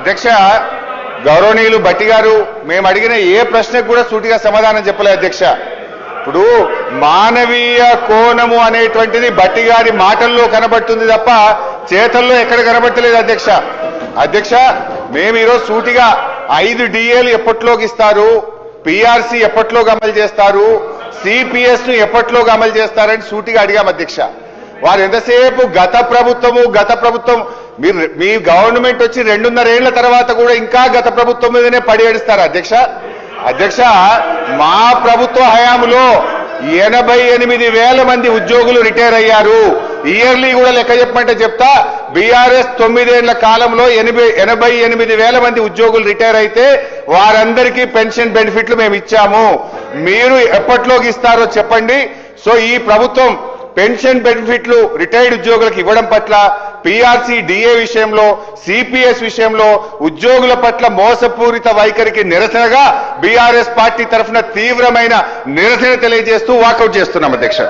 అధ్యక్ష గౌరవనీయులు భట్టి గారు మేము అడిగిన ఏ ప్రశ్నకు కూడా సూటిగా సమాధానం చెప్పలేదు అధ్యక్ష. ఇప్పుడు మానవీయ కోణము అనేటువంటిది భట్టి గారి మాటల్లో కనబడుతుంది తప్ప చేతల్లో ఎక్కడ కనబడతలేదు అధ్యక్ష. అధ్యక్ష మేము ఈరోజు సూటిగా 5 DAలు ఎప్పట్లోకి ఇస్తారు, PRC ఎప్పట్లోకి అమలు చేస్తారు, CPS ను ఎప్పట్లోకి అమలు చేస్తారని సూటిగా అడిగాం అధ్యక్ష. వారు ఎంతసేపు గత ప్రభుత్వం మీ గవర్నమెంట్ వచ్చి 2.5 ఏళ్ల తర్వాత కూడా ఇంకా గత ప్రభుత్వం మీదనే పడి ఏడుస్తారు అధ్యక్ష. అధ్యక్ష మా ప్రభుత్వ హయాంలో 88,000 మంది ఉద్యోగులు రిటైర్ అయ్యారు. ఇయర్లీ కూడా లెక్క చెప్పమంటే చెప్తా. BRS 9 ఏళ్ల కాలంలో 88,000 మంది ఉద్యోగులు రిటైర్ అయితే వారందరికీ పెన్షన్ బెనిఫిట్లు మేము ఇచ్చాము. మీరు ఎప్పట్లోకి ఇస్తారో చెప్పండి. సో ఈ ప్రభుత్వం పెన్షన్ బెనిఫిట్లు రిటైర్డ్ ఉద్యోగులకు ఇవ్వడం పట్ల, PRC DA విషయంలో, CPS విషయంలో ఉద్యోగుల పట్ల మోసపూరిత వైఖరికి నిరసనగా BRS పార్టీ తరఫున తీవ్రమైన నిరసన తెలియజేస్తూ వాకౌట్ చేస్తున్నాం అధ్యక్ష.